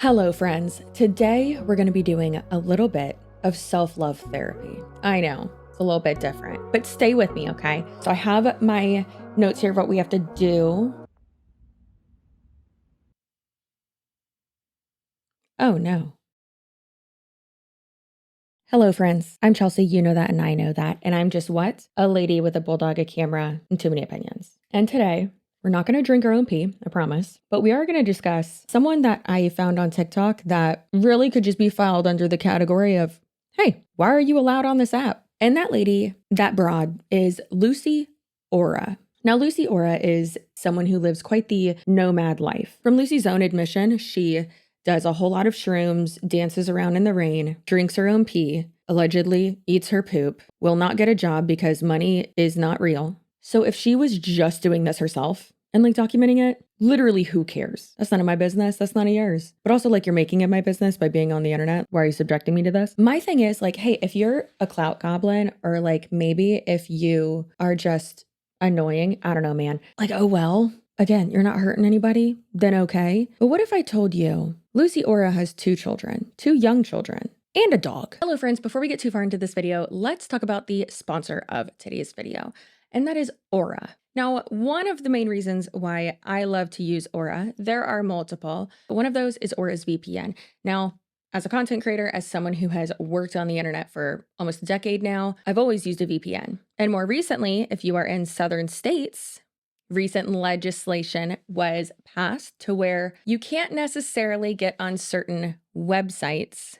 Hello friends, today we're going to be doing a little bit of self-love therapy. I know, it's a little bit different, but stay with me, okay? So I have my notes here of what we have to do. Oh no. Hello friends, I'm Chelsea, you know that and I know that, and I'm just what? A lady with a bulldog, a camera, and too many opinions. And today, we're not going to drink our own pee, I promise, but we are going to discuss someone that I found on TikTok that really could just be filed under the category of, hey, why are you allowed on this app? And that lady, that broad, is Lucy Aura. Now, Lucy Aura is someone who lives quite the nomad life. From Lucy's own admission, she does a whole lot of shrooms, dances around in the rain, drinks her own pee, allegedly eats her poop, will not get a job because money is not real. So if she was just doing this herself and like documenting it, literally who cares? That's none of my business. That's none of yours. But also like you're making it my business by being on the internet. Why are you subjecting me to this? My thing is like, hey, if you're a clout goblin or like maybe if you are just annoying, I don't know, man. Like, oh, well, again, you're not hurting anybody, then okay. But what if I told you Lucy Aura has 2 children, 2 young children, and a dog? Hello friends, before we get too far into this video, let's talk about the sponsor of today's video, and that is Aura. Now, one of the main reasons why I love to use Aura, there are multiple, but one of those is Aura's VPN. Now, as a content creator, as someone who has worked on the internet for almost a decade now, I've always used a VPN. And more recently, if you are in southern states, recent legislation was passed to where you can't necessarily get on certain websites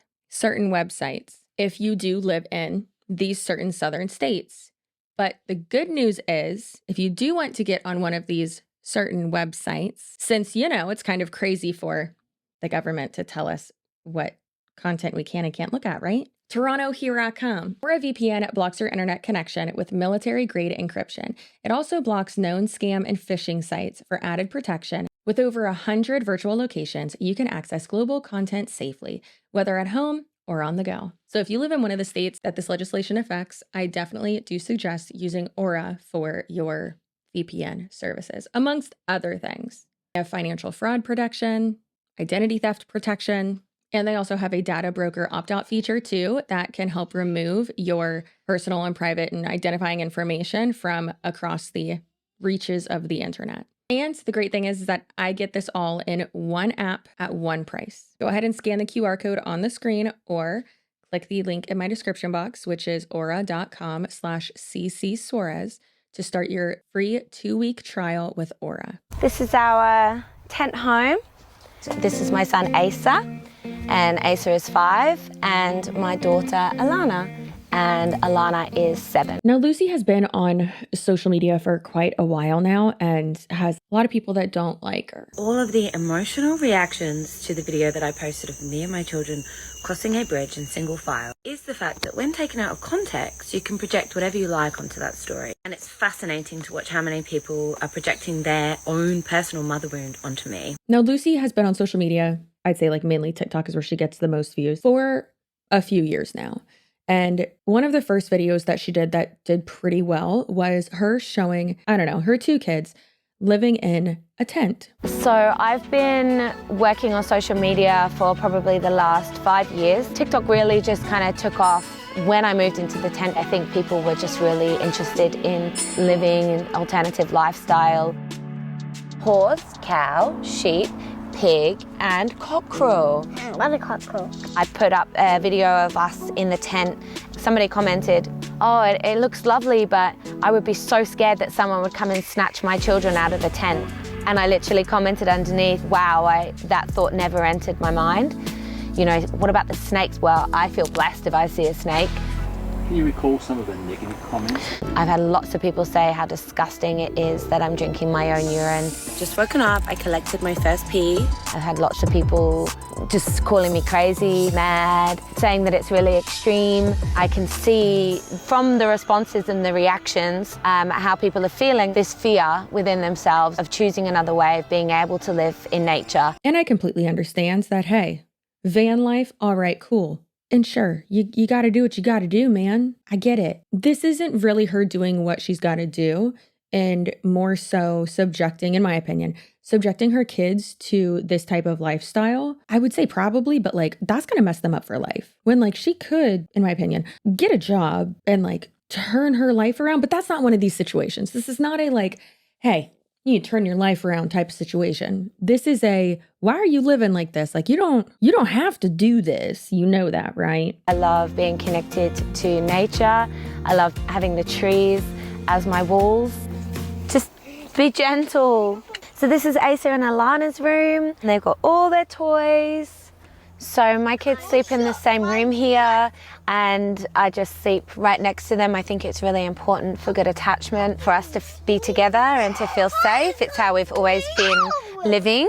if you do live in these certain southern states. But the good news is, if you do want to get on one of these certain websites, since, you know, it's kind of crazy for the government to tell us what content we can and can't look at, right? Toronto, here I come. Aura VPN blocks your internet connection with military-grade encryption. It also blocks known scam and phishing sites for added protection. With over 100 virtual locations, you can access global content safely, whether at home or on the go. So if you live in one of the states that this legislation affects, I definitely do suggest using Aura for your VPN services, amongst other things. They have financial fraud protection, identity theft protection, and they also have a data broker opt-out feature too that can help remove your personal and private and identifying information from across the reaches of the internet. And the great thing is that I get this all in one app at one price. Go ahead and scan the QR code on the screen or click the link in my description box, which is aura.com/CCSUAREZ to start your free 2-week trial with Aura. This is our tent home. This is my son Asa, and Asa is 5, and my daughter Alana, and Alana is 7. Now, Lucy has been on social media for quite a while now and has a lot of people that don't like her. All of the emotional reactions to the video that I posted of me and my children crossing a bridge in single file is the fact that when taken out of context, you can project whatever you like onto that story. And it's fascinating to watch how many people are projecting their own personal mother wound onto me. Now, Lucy has been on social media, I'd say like mainly TikTok is where she gets the most views, for a few years now. And one of the first videos that she did that did pretty well was her showing, I don't know, her 2 kids living in a tent. So I've been working on social media for probably the last 5 years. TikTok really just kind of took off when I moved into the tent. I think people were just really interested in living an alternative lifestyle. Horse, cow, sheep, pig, and cockerel. What a cockerel. I put up a video of us in the tent. Somebody commented, oh, it looks lovely, but I would be so scared that someone would come and snatch my children out of the tent. And I literally commented underneath, wow, that thought never entered my mind. You know, what about the snakes? Well, I feel blessed if I see a snake. Can you recall some of the negative comments? I've had lots of people say how disgusting it is that I'm drinking my own urine. Just woken up, I collected my first pee. I've had lots of people just calling me crazy, mad, saying that it's really extreme. I can see from the responses and the reactions how people are feeling this fear within themselves of choosing another way of being able to live in nature. And I completely understand that, hey, van life, all right, cool. And sure, you got to do what you got to do, man. I get it. This isn't really her doing what she's got to do and more so subjecting, in my opinion, subjecting her kids to this type of lifestyle, I would say probably, but like that's going to mess them up for life. When like she could, in my opinion, get a job and like turn her life around, but that's not one of these situations. This is not a like, hey, you need to turn your life around type of situation. This is a, why are you living like this? Like you don't have to do this. You know that, right? I love being connected to nature. I love having the trees as my walls. Just be gentle. So this is Asa and Alana's room. They've got all their toys. So my kids sleep in the same room here and I just sleep right next to them. I think it's really important for good attachment, for us to be together and to feel safe. It's how we've always been living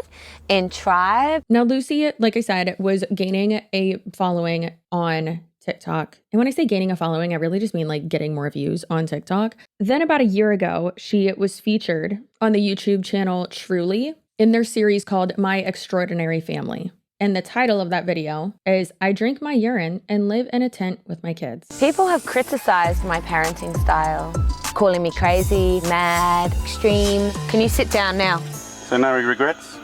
in tribe. Now, Lucy, like I said, was gaining a following on TikTok. And when I say gaining a following, I really just mean like getting more views on TikTok. Then about a year ago, she was featured on the YouTube channel Truly in their series called My Extraordinary Family. And the title of that video is I Drink My Urine and Live in a Tent with My Kids. People have criticized my parenting style, calling me crazy, mad, extreme. Can you sit down now? So no regrets?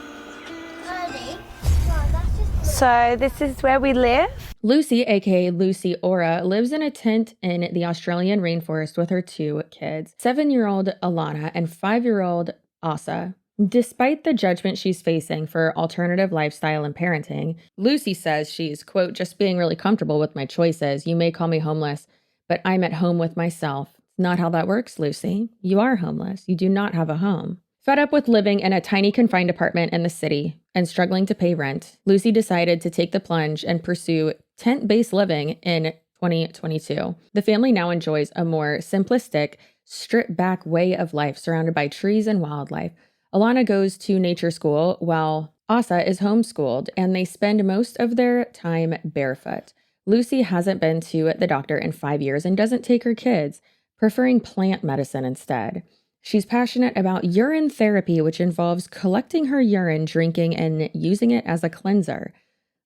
So this is where we live. Lucy, aka Lucy Ora, lives in a tent in the Australian rainforest with her 2 kids, 7-year-old Alana and 5-year-old Asa. Despite the judgment she's facing for alternative lifestyle and parenting, Lucy says she's, quote, just being really comfortable with my choices. You may call me homeless, but I'm at home with myself. Not how that works, Lucy. You are homeless. You do not have a home. Fed up with living in a tiny confined apartment in the city and struggling to pay rent, Lucy decided to take the plunge and pursue tent-based living in 2022. The family now enjoys a more simplistic, stripped-back way of life surrounded by trees and wildlife. Alana goes to nature school while Asa is homeschooled, and they spend most of their time barefoot. Lucy hasn't been to the doctor in 5 years and doesn't take her kids, preferring plant medicine instead. She's passionate about urine therapy, which involves collecting her urine, drinking, and using it as a cleanser.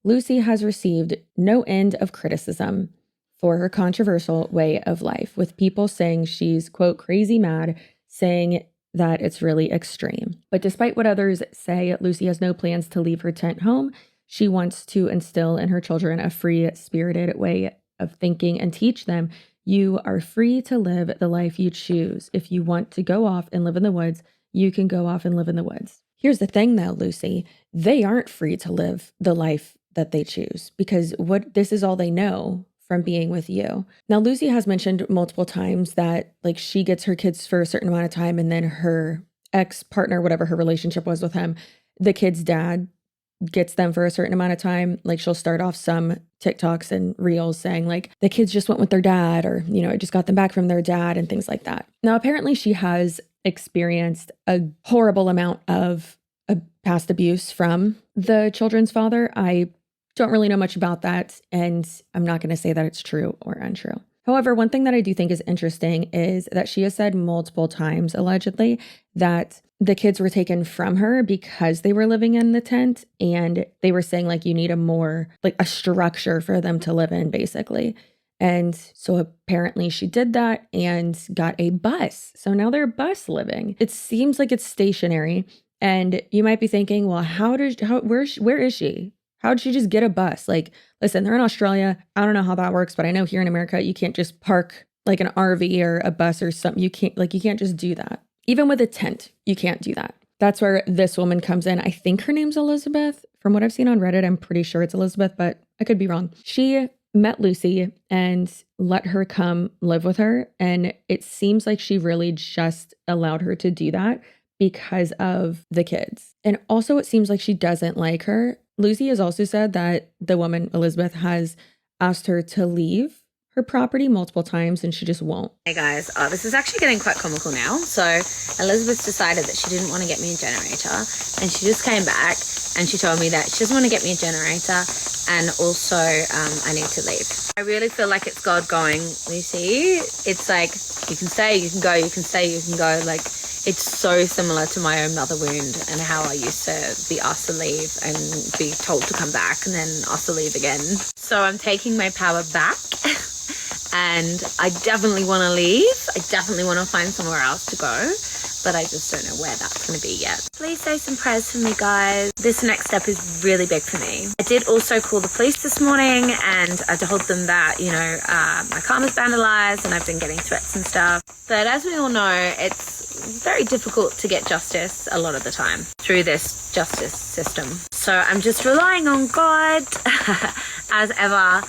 Lucy has received no end of criticism for her controversial way of life, with people saying she's, quote, crazy mad, saying that it's really extreme. But despite what others say, Lucy has no plans to leave her tent home. She wants to instill in her children a free-spirited way of thinking and teach them you are free to live the life you choose. If you want to go off and live in the woods, you can go off and live in the woods. Here's the thing though, Lucy, they aren't free to live the life that they choose because this is all they know from being with you. Now, Lucy has mentioned multiple times that like she gets her kids for a certain amount of time and then her ex-partner, whatever her relationship was with him, the kid's dad gets them for a certain amount of time. Like she'll start off some TikToks and reels saying like the kids just went with their dad or, you know, I just got them back from their dad and things like that. Now, apparently she has experienced a horrible amount of past abuse from the children's father. I don't really know much about that, and I'm not going to say that it's true or untrue. However, one thing that I do think is interesting is that she has said multiple times, allegedly, that the kids were taken from her because they were living in the tent, and they were saying, like, you need a structure for them to live in, basically. And so apparently she did that and got a bus. So now they're bus living. It seems like it's stationary, and you might be thinking, well, where is she? How did she just get a bus? Like, listen, they're in Australia. I don't know how that works, but I know here in America, you can't just park like an RV or a bus or something. You can't just do that. Even with a tent, you can't do that. That's where this woman comes in. I think her name's Elizabeth. From what I've seen on Reddit, I'm pretty sure it's Elizabeth, but I could be wrong. She met Lucy and let her come live with her. And it seems like she really just allowed her to do that because of the kids. And also it seems like she doesn't like her. Lucy has also said that the woman, Elizabeth, has asked her to leave her property multiple times and she just won't. Hey guys, this is actually getting quite comical now. So Elizabeth decided that she didn't want to get me a generator, and she just came back and she told me that she doesn't want to get me a generator, and also I need to leave. I really feel like it's God going, Lucy. It's like, you can stay, you can go, you can stay, you can go. Like, it's so similar to my own mother wound and how I used to be asked to leave and be told to come back and then asked to leave again. So I'm taking my power back. And I definitely want to leave. I definitely want to find somewhere else to go. but I just don't know where that's going to be yet. Please say some prayers for me, guys. This next step is really big for me. I did also call the police this morning, and I told them that, you know, my car was vandalized and I've been getting threats and stuff. But as we all know, it's very difficult to get justice a lot of the time through this justice system. So I'm just relying on God, as ever,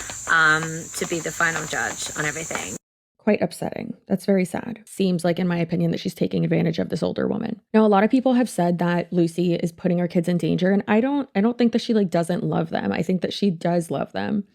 to be the final judge on everything. Quite upsetting. That's very sad. Seems like, in my opinion, that she's taking advantage of this older woman. Now, a lot of people have said that Lucy is putting her kids in danger, and I don't think that she like doesn't love them. I think that she does love them.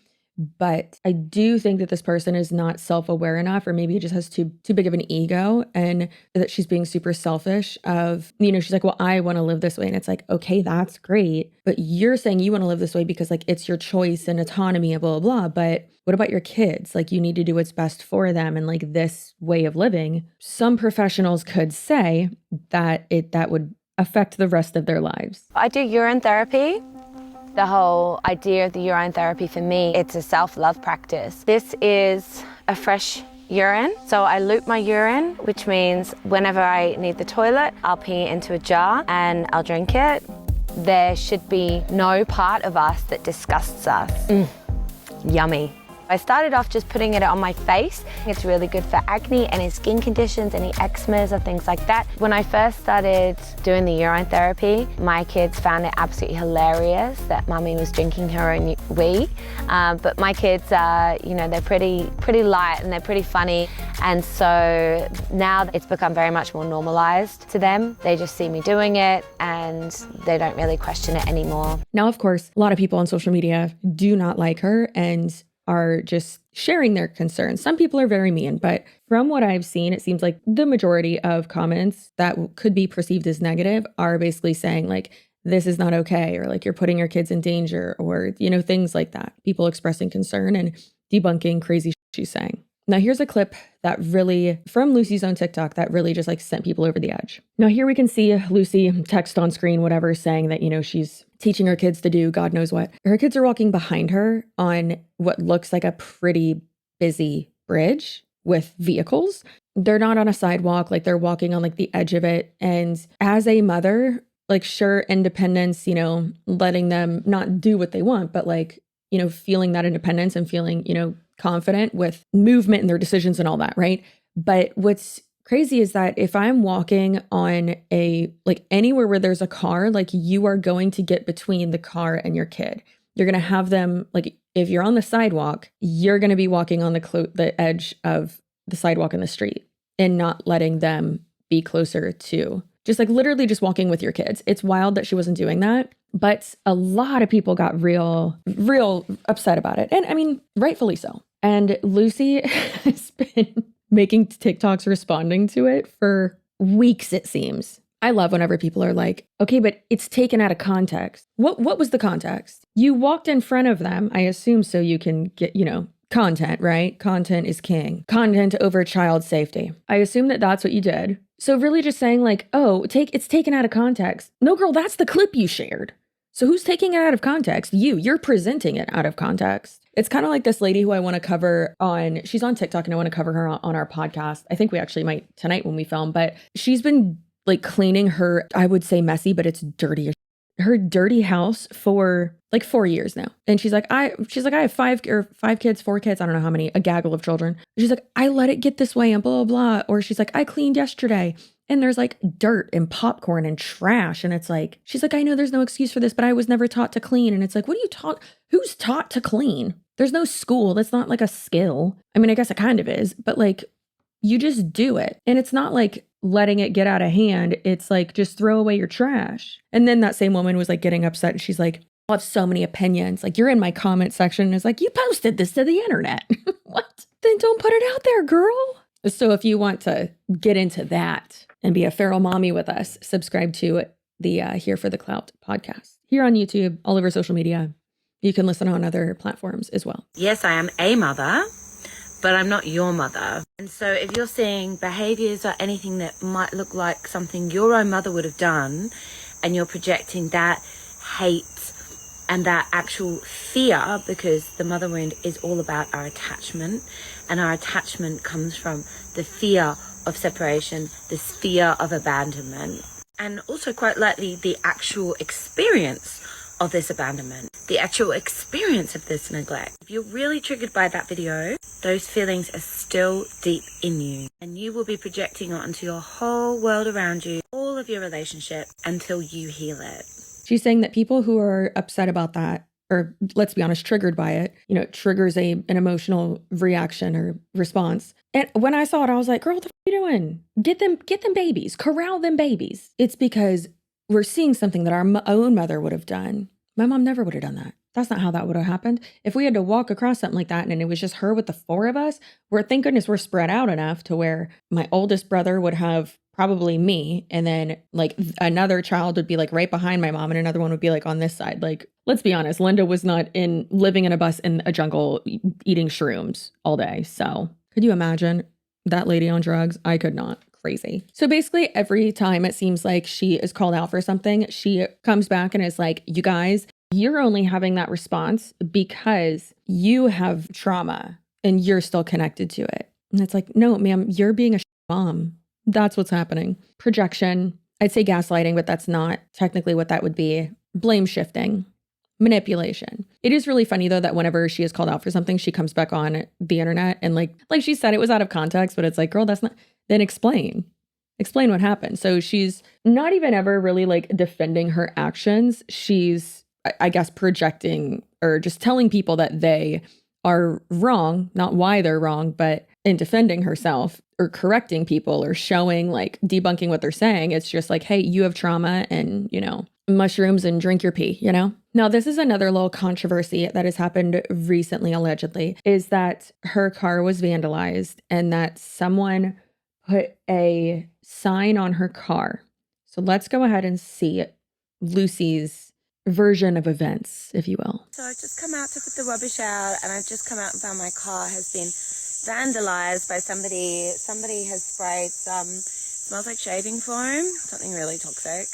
But I do think that this person is not self-aware enough, or maybe just has too big of an ego, and that she's being super selfish of, you know, she's like, well, I want to live this way. And it's like, okay, that's great. But you're saying you want to live this way because like it's your choice and autonomy and blah, blah, blah. But what about your kids? Like you need to do what's best for them. And like this way of living, some professionals could say that that would affect the rest of their lives. I do urine therapy. The whole idea of the urine therapy for me, it's a self-love practice. This is a fresh urine. So I loop my urine, which means whenever I need the toilet, I'll pee into a jar and I'll drink it. There should be no part of us that disgusts us. Yummy. I started off just putting it on my face. It's really good for acne, any skin conditions, any eczemas or things like that. When I first started doing the urine therapy, my kids found it absolutely hilarious that Mummy was drinking her own wee. But my kids are, you know, they're pretty light and they're pretty funny. And so now it's become very much more normalized to them. They just see me doing it and they don't really question it anymore. Now, of course, a lot of people on social media do not like her and are just sharing their concerns. Some people are very mean, but from what I've seen, it seems like the majority of comments that could be perceived as negative are basically saying like, this is not okay, or like you're putting your kids in danger, or, you know, things like that. People expressing concern and debunking crazy shit she's saying. Now, here's a clip that really, from Lucy's own TikTok, that really just like sent people over the edge. Now, here we can see Lucy text on screen, whatever, saying that, you know, she's teaching her kids to do God knows what. Her kids are walking behind her on what looks like a pretty busy bridge with vehicles. They're not on a sidewalk, like they're walking on like the edge of it. And as a mother, like sure, independence, you know, letting them not do what they want, but like, you know, feeling that independence and feeling, you know, confident with movement and their decisions and all that, right? But what's crazy is that if I'm walking on a, like anywhere where there's a car, like you are going to get between the car and your kid. You're going to have them, like if you're on the sidewalk, you're going to be walking on the edge of the sidewalk in the street and not letting them be closer to, just like literally just walking with your kids. It's wild that she wasn't doing that. But a lot of people got real upset about it. And I mean, rightfully so. And Lucy has been making TikToks responding to it for weeks, it seems. I love whenever people are like, okay, but it's taken out of context. What was the context? You walked in front of them, I assume, so you can get, you know, content, right? Content is king. Content over child safety. I assume that that's what you did. So really just saying like, oh, it's taken out of context. No, girl, that's the clip you shared. So who's taking it out of context? You're presenting it out of context. It's kind of like this lady who I want to cover on, she's on TikTok and I want to cover her on our podcast. I think we actually might tonight when we film, but she's been like cleaning her, I would say messy, but it's dirty as her dirty house for like 4 years now. And she's like, I have four kids, I don't know how many, a gaggle of children. She's like, I let it get this way and blah, blah, blah. Or she's like, I cleaned yesterday. And there's like dirt and popcorn and trash. And it's like, she's like, I know there's no excuse for this, but I was never taught to clean. And it's like, what are you taught? Who's taught to clean? There's no school. That's not like a skill. I mean, I guess it kind of is, but like, you just do it. And it's not like letting it get out of hand. It's like, just throw away your trash. And then that same woman was like getting upset. And she's like, I have so many opinions. Like, you're in my comment section. And it's like, you posted this to the internet. What? Then don't put it out there, girl. So if you want to get into that and be a feral mommy with us, subscribe to the Here for the Clout podcast. Here on YouTube, all over social media. You can listen on other platforms as well. Yes, I am a mother, but I'm not your mother. And so if you're seeing behaviors or anything that might look like something your own mother would have done, and you're projecting that hate and that actual fear, because the mother wound is all about our attachment, and our attachment comes from the fear of separation, this fear of abandonment, and also quite likely the actual experience of this abandonment, the actual experience of this neglect. If you're really triggered by that video, those feelings are still deep in you, and you will be projecting it onto your whole world around you, all of your relationship, until you heal it. She's saying that people who are upset about that, or let's be honest, triggered by it, you know, it triggers an emotional reaction or response. And when I saw it, I was like, girl, what the f*** are you doing? Get them babies, corral them babies. It's because we're seeing something that our own mother would have done. My mom never would have done that. That's not how that would have happened. If we had to walk across something like that and it was just her with the four of us, thank goodness we're spread out enough to where my oldest brother would have probably me, and then like another child would be like right behind my mom, and another one would be like on this side. Like, let's be honest, Linda was not living in a bus in a jungle eating shrooms all day. So could you imagine that lady on drugs? I could not. Crazy. So basically every time it seems like she is called out for something, she comes back and is like, you guys, you're only having that response because you have trauma and you're still connected to it. And it's like, no, ma'am, you're being a mom. That's what's happening. Projection. I'd say gaslighting, but that's not technically what that would be. Blame shifting. Manipulation. It is really funny though that whenever she is called out for something, she comes back on the internet and like she said, it was out of context, but it's like, girl, that's not, then explain what happened. So she's not even ever really like defending her actions. She's, I guess, projecting or just telling people that they are wrong, not why they're wrong, but in defending herself or correcting people or showing, like debunking what they're saying. It's just like, hey, you have trauma and, you know, mushrooms and drink your pee, you know? Now, this is another little controversy that has happened recently, allegedly, is that her car was vandalized and that someone put a sign on her car. So let's go ahead and see Lucy's version of events, if you will. So I've just come out to put the rubbish out, and I've just come out and found my car has been vandalized by somebody. Somebody has sprayed smells like shaving foam, something really toxic,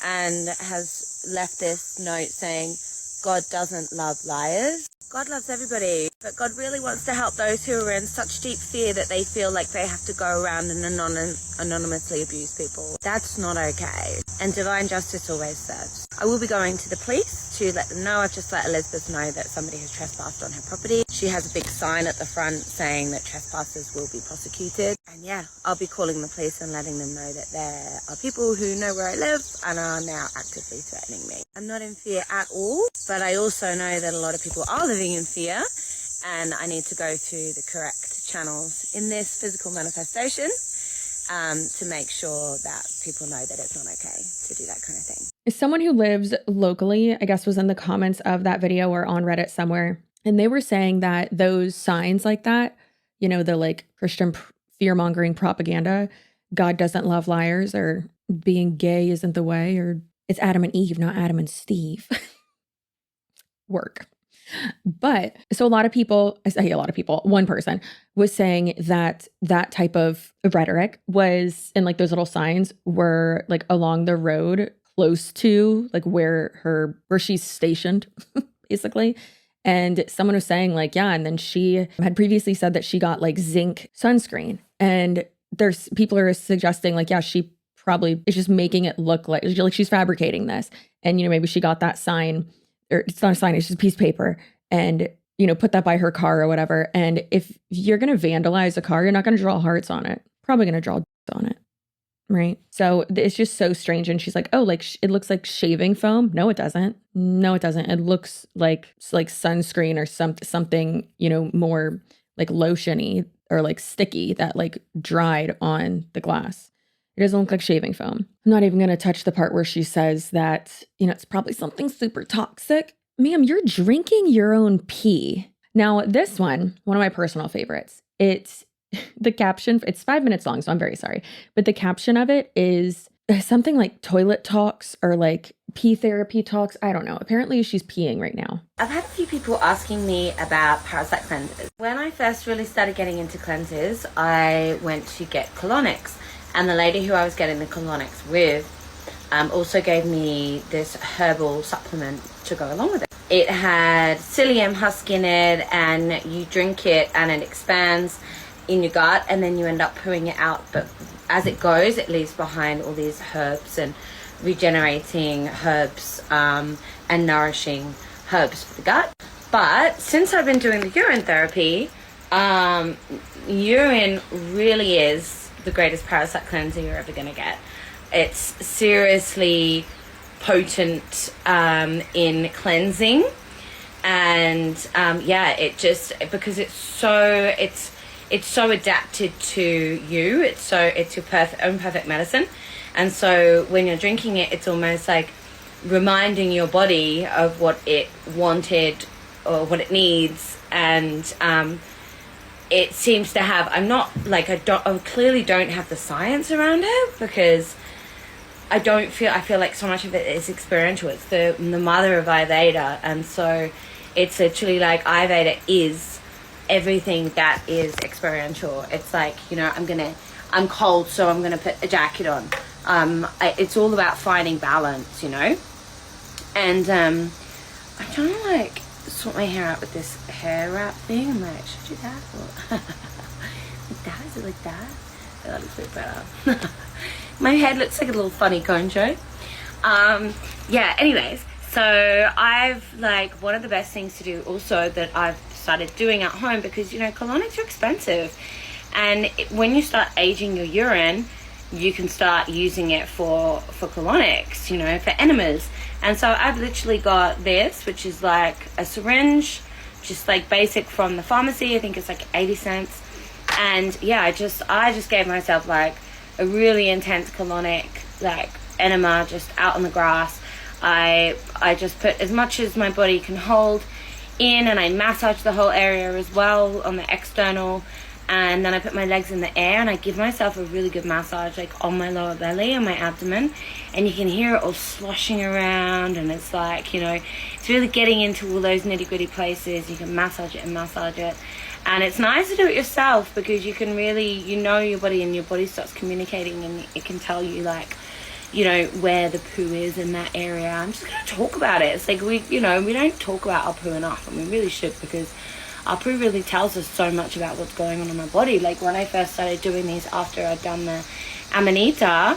and has left this note saying, God doesn't love liars. God loves everybody, but God really wants to help those who are in such deep fear that they feel like they have to go around and anonymously abuse people. That's not okay. And divine justice always serves. I will be going to the police to let them know. I've just let Elizabeth know that somebody has trespassed on her property. She has a big sign at the front saying that trespassers will be prosecuted. And yeah, I'll be calling the police and letting them know that there are people who know where I live and are now actively threatening me. I'm not in fear at all, but I also know that a lot of people are living in fear, and I need to go through the correct channels in this physical manifestation to make sure that people know that it's not okay to do that kind of thing. Someone who lives locally, I guess, was in the comments of that video or on Reddit somewhere, and they were saying that those signs like that, you know, the like Christian fear-mongering propaganda, God doesn't love liars, or being gay isn't the way, or it's Adam and Eve, not Adam and Steve. Work. But so a lot of people, I say a lot of people, one person was saying that that type of rhetoric was, and like those little signs were like along the road close to like where she's stationed, basically. And someone was saying like, yeah, and then she had previously said that she got like zinc sunscreen, and there's people are suggesting like, yeah, she probably is just making it look like she's fabricating this. And, you know, maybe she got that sign, or it's not a sign, it's just a piece of paper, and, you know, put that by her car or whatever. And if you're going to vandalize a car, you're not going to draw hearts on it. Probably going to draw on it. Right. So it's just so strange. And she's like, oh, like it looks like shaving foam. No, it doesn't. No, it doesn't. It looks like sunscreen or something, you know, more like lotiony or like sticky that like dried on the glass. It doesn't look like shaving foam. I'm not even going to touch the part where she says that, you know, it's probably something super toxic. Ma'am, you're drinking your own pee. Now, this one of my personal favorites. It's the caption. It's 5 minutes long, so I'm very sorry. But the caption of it is something like toilet talks or like pee therapy talks. I don't know. Apparently she's peeing right now. I've had a few people asking me about parasite cleansers. When I first really started getting into cleansers, I went to get Colonics. And the lady who I was getting the Colonics with also gave me this herbal supplement to go along with it. It had psyllium husk in it, and you drink it and it expands in your gut, and then you end up pooing it out. But as it goes, it leaves behind all these herbs and regenerating herbs and nourishing herbs for the gut. But since I've been doing the urine therapy, urine really is the greatest parasite cleanser you're ever going to get. It's seriously potent in cleansing, and it just, because it's so adapted to you. It's your own perfect medicine. And so when you're drinking it, it's almost like reminding your body of what it wanted or what it needs. And it seems to have, I clearly don't have the science around it, because I feel like so much of it is experiential. It's the mother of Ayurveda. And so it's literally like Ayurveda is everything that is experiential. It's like, I'm cold, so I'm gonna put a jacket on. It's all about finding balance, and I'm trying to sort my hair out with this hair wrap thing. I'm like, should I do that or like that? Is it like that? Oh, that looks a bit better. My head looks like a little funny cone show. Anyways, so I've one of the best things to do also that I've started doing at home, because colonics are expensive, and when you start aging your urine, you can start using it for colonics, for enemas. And so I've literally got this, which is like a syringe, just basic from the pharmacy. I think it's 80 cents. And I just gave myself a really intense colonic enema just out on the grass. I just put as much as my body can hold in, and I massage the whole area as well on the external. And then I put my legs in the air, and I give myself a really good massage on my lower belly and my abdomen, and you can hear it all sloshing around, and it's it's really getting into all those nitty-gritty places. You can massage it, and it's nice to do it yourself, because you can really your body, and your body starts communicating, and it can tell you where the poo is in that area. I'm just going to talk about it. It's we don't talk about our poo enough, and we really should, because our poo really tells us so much about what's going on in my body. When I first started doing these after I'd done the Amanita,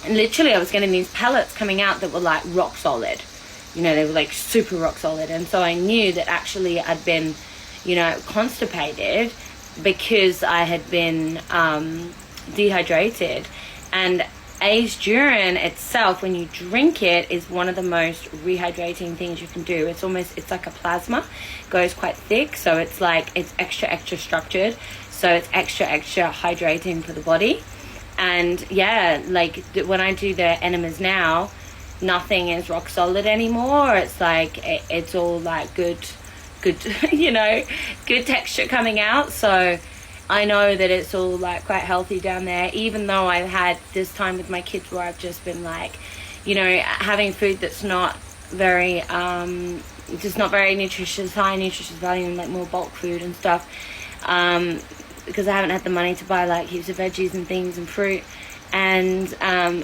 literally I was getting these pellets coming out that were rock solid. They were super rock solid. And so I knew that actually I'd been, constipated, because I had been dehydrated. And aged urine itself, when you drink it, is one of the most rehydrating things you can do. It's like a plasma. It goes quite thick, so it's it's extra structured, so it's extra hydrating for the body. And when I do the enemas now, nothing is rock solid anymore. It's it's all good good texture coming out. So I know that it's all quite healthy down there, even though I've had this time with my kids where I've just been having food that's not very just not very nutritious, high nutritious value, and more bulk food and stuff, because I haven't had the money to buy heaps of veggies and things and fruit. And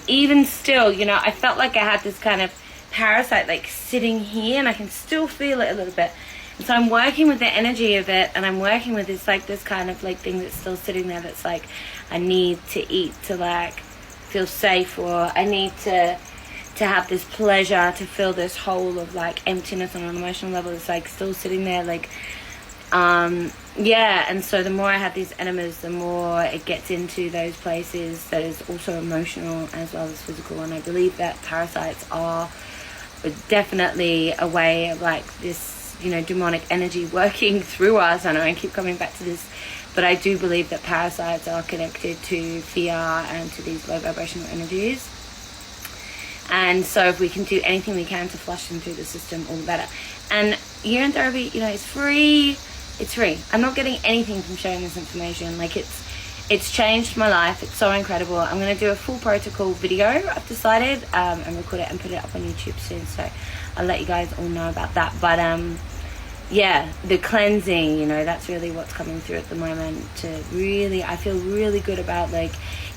even still, I felt I had this kind of parasite sitting here, and I can still feel it a little bit. And so I'm working with the energy of it, and I'm working with this this kind of thing that's still sitting there, that's I need to eat to feel safe, or I need to have this pleasure, to fill this hole of emptiness on an emotional level. It's still sitting there and so the more I have these enemas, the more it gets into those places that is also emotional as well as physical. And I believe that parasites are definitely a way of this demonic energy working through us. I know I keep coming back to this, but I do believe that parasites are connected to fear and to these low vibrational energies. And so if we can do anything we can to flush them through the system, all the better. And urine therapy, it's free. It's free. I'm not getting anything from sharing this information. It's changed my life. It's so incredible. I'm going to do a full protocol video, I've decided, and record it and put it up on YouTube soon. So I'll let you guys all know about that. But the cleansing, that's really what's coming through at the moment. I feel really good about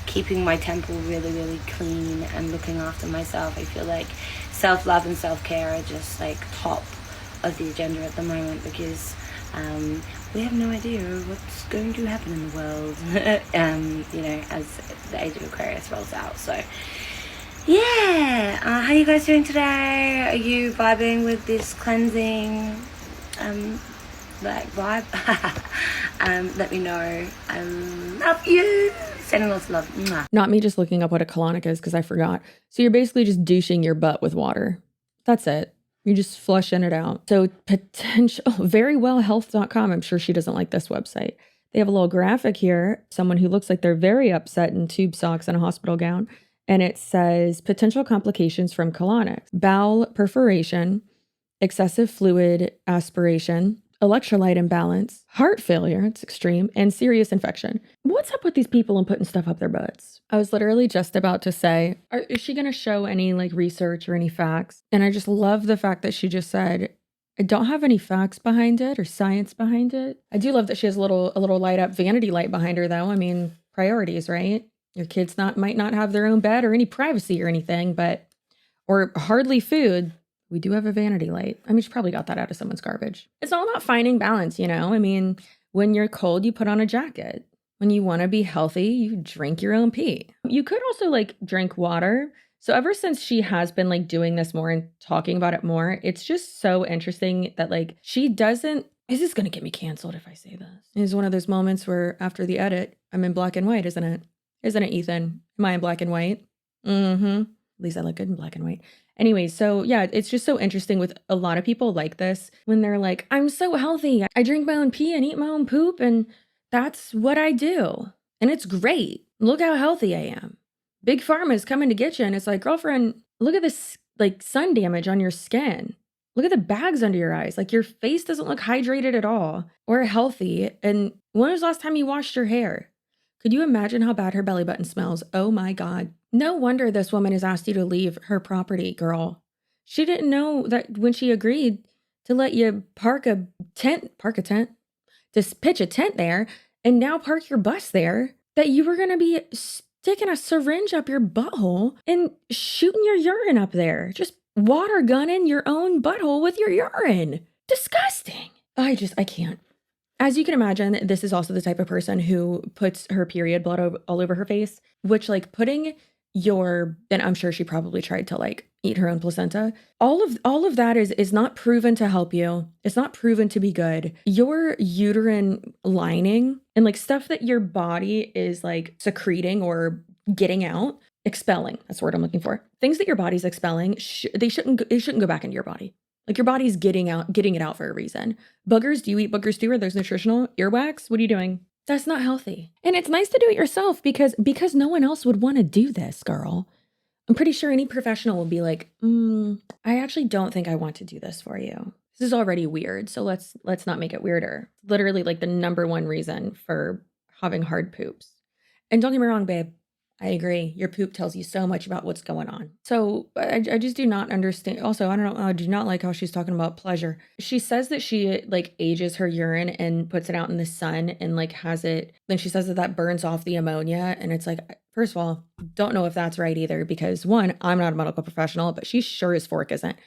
keeping my temple really, really clean and looking after myself. I feel self-love and self-care are just top of the agenda at the moment, because we have no idea what's going to happen in the world, you know, as the age of Aquarius rolls out. So, yeah, how are you guys doing today? Are you vibing with this cleansing, like, vibe? Let me know. I love you. Sending lots of love. Mwah. Not me just looking up what a colonic is because I forgot. So you're basically just douching your butt with water. That's it. You're just flushing it out. So verywellhealth.com. I'm sure she doesn't like this website. They have a little graphic here. Someone who looks like they're very upset in tube socks and a hospital gown. And it says potential complications from colonic: bowel perforation, excessive fluid aspiration, electrolyte imbalance, heart failure, it's extreme, and serious infection. What's up with these people and putting stuff up their butts? I was literally just about to say, is she going to show any like research or any facts? And I just love the fact that she just said, I don't have any facts behind it or science behind it. I do love that she has a little light up vanity light behind her though. I mean, priorities, right? Your kids might not have their own bed or any privacy or anything, or hardly food. We do have a vanity light. I mean, she probably got that out of someone's garbage. It's all about finding balance, you know? I mean, when you're cold, you put on a jacket. When you want to be healthy, you drink your own pee. You could also like drink water. So ever since she has been like doing this more and talking about it more, it's just so interesting that like she doesn't, is this going to get me canceled if I say this? It's one of those moments where after the edit, I'm in black and white, isn't it? Isn't it, Ethan? Am I in black and white? Mm-hmm. At least I look good in black and white. Anyway, so yeah, it's just so interesting with a lot of people like this when they're like, I'm so healthy. I drink my own pee and eat my own poop and that's what I do. And it's great. Look how healthy I am. Big Pharma is coming to get you. And it's like, girlfriend, look at this like sun damage on your skin. Look at the bags under your eyes. Like your face doesn't look hydrated at all or healthy. And when was the last time you washed your hair? Could you imagine how bad her belly button smells? Oh my God. No wonder this woman has asked you to leave her property, girl. She didn't know that when she agreed to let you pitch a tent there and now park your bus there, that you were going to be sticking a syringe up your butthole and shooting your urine up there. Just water gunning your own butthole with your urine. Disgusting. I can't. As you can imagine, this is also the type of person who puts her period blood all over her face, which like putting and I'm sure she probably tried to like eat her own placenta. All of that is not proven to help you. It's not proven to be good. Your uterine lining and like stuff that your body is like secreting or getting out, expelling. That's the word I'm looking for. Things that your body's expelling, it shouldn't go back into your body. Like your body's getting it out for a reason. Boogers, do you eat boogers too? Are those nutritional? Earwax? What are you doing? That's not healthy. And it's nice to do it yourself because no one else would want to do this, girl. I'm pretty sure any professional will be like, I actually don't think I want to do this for you. This is already weird. So let's not make it weirder. Literally like the number one reason for having hard poops. And don't get me wrong, babe. I agree. Your poop tells you so much about what's going on. So I just do not understand. Also, I don't know. I do not like how she's talking about pleasure. She says that she like ages her urine and puts it out in the sun and like has it. Then she says that burns off the ammonia. And it's like, first of all, don't know if that's right either because one, I'm not a medical professional, but she sure as fork isn't.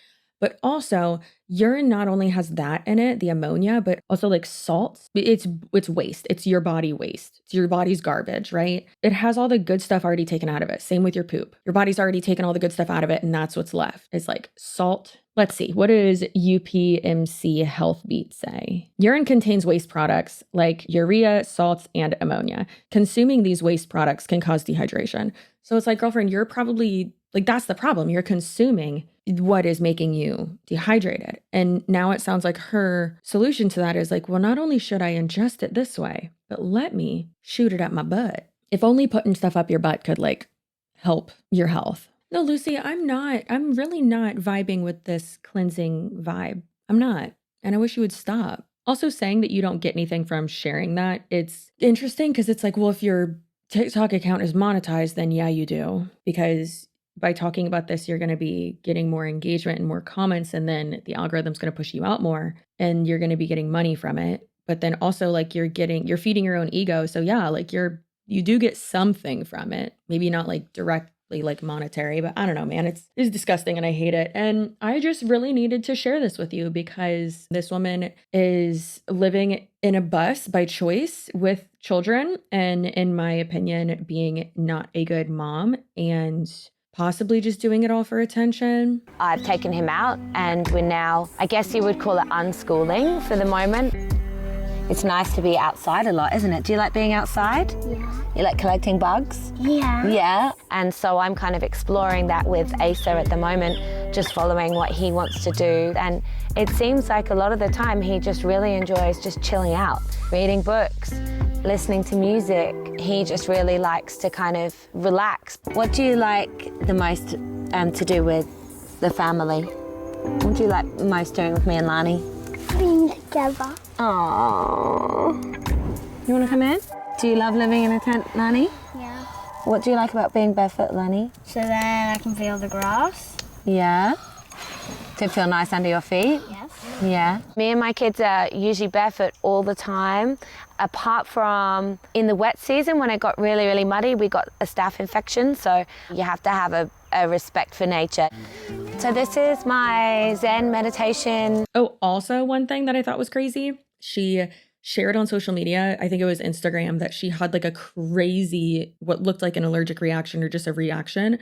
But also, urine not only has that in it, the ammonia, but also like salts. It's waste. It's your body waste. It's your body's garbage, right? It has all the good stuff already taken out of it. Same with your poop. Your body's already taken all the good stuff out of it, and that's what's left. It's like salt. Let's see. What does UPMC Health Beat say? Urine contains waste products like urea, salts, and ammonia. Consuming these waste products can cause dehydration. So it's like, girlfriend, you're probably like, that's the problem. You're consuming what is making you dehydrated. And now it sounds like her solution to that is like, well, not only should I ingest it this way, but let me shoot it up my butt. If only putting stuff up your butt could like help your health. No, Lucy, I'm really not vibing with this cleansing vibe. I'm not. And I wish you would stop. Also saying that you don't get anything from sharing that. It's interesting because it's like, well, if your TikTok account is monetized, then yeah, you do. Because by talking about this, you're going to be getting more engagement and more comments, and then the algorithm's going to push you out more and you're going to be getting money from it. But then also like you're feeding your own ego. So yeah, like you do get something from it. Maybe not like direct like monetary, but I don't know, man, it's disgusting and I hate it. And I just really needed to share this with you because this woman is living in a bus by choice with children and, in my opinion, being not a good mom and possibly just doing it all for attention. I've taken him out and we're now, I guess you would call it unschooling for the moment. It's nice to be outside a lot, isn't it? Do you like being outside? Yeah. You like collecting bugs? Yeah. Yeah. And so I'm kind of exploring that with Asa at the moment, just following what he wants to do. And it seems like a lot of the time he just really enjoys just chilling out, reading books, listening to music. He just really likes to kind of relax. What do you like the most to do with the family? What do you like most doing with me and Lani? Being together. Aww. You want to come in? Do you love living in a tent, Lani? Yeah. What do you like about being barefoot, Lani? So then I can feel the grass. Yeah. To feel nice under your feet? Yes. Yeah. Me and my kids are usually barefoot all the time. Apart from in the wet season when it got really, really muddy, we got a staph infection. So you have to have a respect for nature. So this is my Zen meditation. Oh, also one thing that I thought was crazy, she shared on social media, I think it was Instagram, that she had like a crazy, what looked like an allergic reaction or just a reaction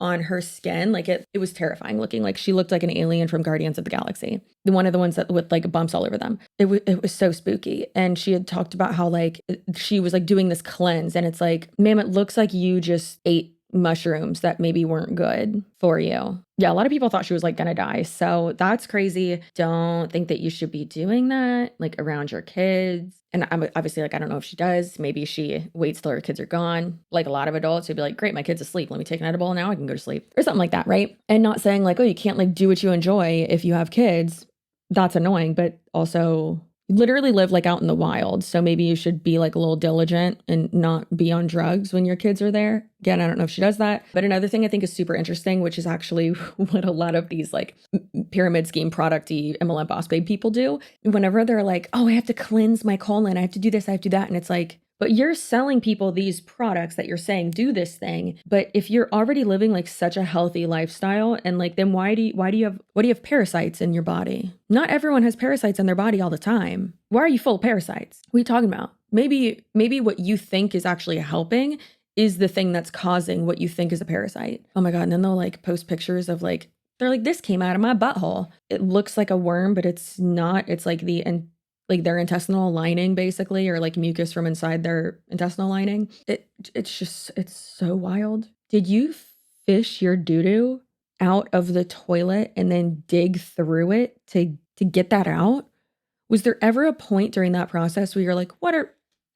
on her skin. Like it was terrifying looking. Like she looked like an alien from Guardians of the Galaxy. One of the ones that with like bumps all over them. It was so spooky. And she had talked about how like she was like doing this cleanse and it's like, ma'am, it looks like you just ate mushrooms that maybe weren't good for you. Yeah, a lot of people thought she was like gonna die. So that's crazy. Don't think that you should be doing that like around your kids. And I'm obviously like, I don't know if she does. Maybe she waits till her kids are gone. Like a lot of adults who'd be like, great, my kid's asleep. Let me take an edible. Now I can go to sleep or something like that. Right. And not saying like, oh, you can't like do what you enjoy if you have kids. That's annoying, but also literally live like out in the wild. So maybe you should be like a little diligent and not be on drugs when your kids are there. Again, I don't know if she does that. But another thing I think is super interesting, which is actually what a lot of these like pyramid scheme product-y MLM boss babe people do. Whenever they're like, oh, I have to cleanse my colon. I have to do this. I have to do that. And it's like, but you're selling people these products that you're saying do this thing. But if you're already living like such a healthy lifestyle and like, then why do you have parasites in your body? Not everyone has parasites in their body all the time. Why are you full of parasites? What are you talking about? Maybe what you think is actually helping is the thing that's causing what you think is a parasite. Oh my God. And then they'll like post pictures of like, they're like, this came out of my butthole. It looks like a worm, but it's not. It's like their intestinal lining basically, or like mucus from inside their intestinal lining. It's so wild. Did you fish your doo-doo out of the toilet and then dig through it to get that out? Was there ever a point during that process where you're like, what are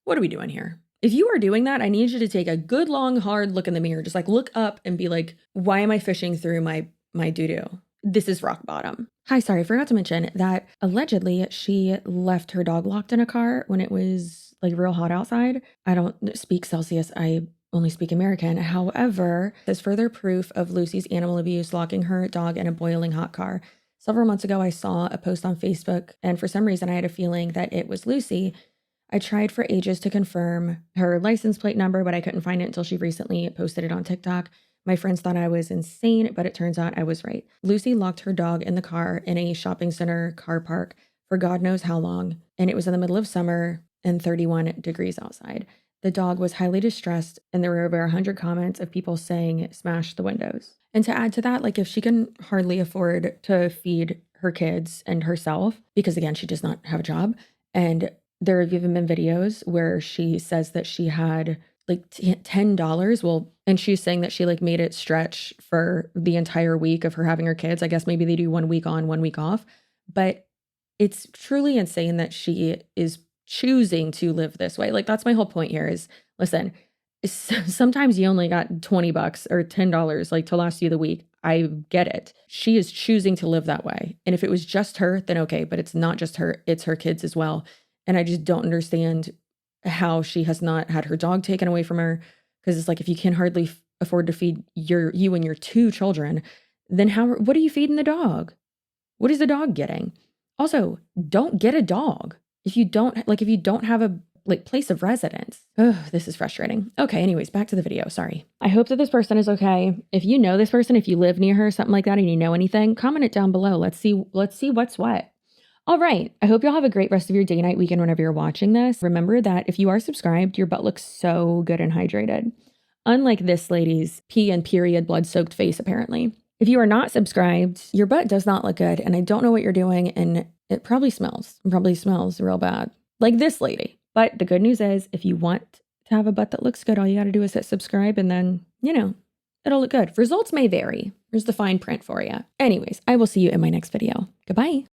we doing here? If you are doing that, I need you to take a good, long, hard look in the mirror. Just like look up and be like, why am I fishing through my doo-doo? This is rock bottom. Hi, sorry, I forgot to mention that allegedly she left her dog locked in a car when it was like real hot outside. I don't speak Celsius. I only speak American. However, there's further proof of Lucy's animal abuse, locking her dog in a boiling hot car. Several months ago, I saw a post on Facebook, and for some reason, I had a feeling that it was Lucy. I tried for ages to confirm her license plate number, but I couldn't find it until she recently posted it on TikTok. My friends thought I was insane, but it turns out I was right. Lucy locked her dog in the car in a shopping center car park for God knows how long, and it was in the middle of summer and 31 degrees outside. The dog was highly distressed, and there were over 100 comments of people saying, smash the windows. And to add to that, like if she can hardly afford to feed her kids and herself, because again, she does not have a job, and there have even been videos where she says that she had like $10. Well, and she's saying that she like made it stretch for the entire week of her having her kids. I guess maybe they do 1 week on, 1 week off, but it's truly insane that she is choosing to live this way. Like that's my whole point here is, listen, sometimes you only got $20 or $10 like to last you the week. I get it. She is choosing to live that way. And if it was just her, then okay, but it's not just her, it's her kids as well. And I just don't understand how she has not had her dog taken away from her. Because it's like, if you can hardly afford to feed you and your 2 children, then what are you feeding the dog? What is the dog getting? Also, don't get a dog. If you don't have a like place of residence. Oh, this is frustrating. Okay, anyways, back to the video. Sorry. I hope that this person is okay. If you know this person, if you live near her, something like that, and you know anything, comment it down below. Let's see what's what. All right. I hope y'all have a great rest of your day, night, weekend, whenever you're watching this. Remember that if you are subscribed, your butt looks so good and hydrated. Unlike this lady's pee and period blood-soaked face, apparently. If you are not subscribed, your butt does not look good, and I don't know what you're doing, and it probably smells. It probably smells real bad. Like this lady. But the good news is, if you want to have a butt that looks good, all you got to do is hit subscribe, and then, it'll look good. Results may vary. Here's the fine print for you. Anyways, I will see you in my next video. Goodbye.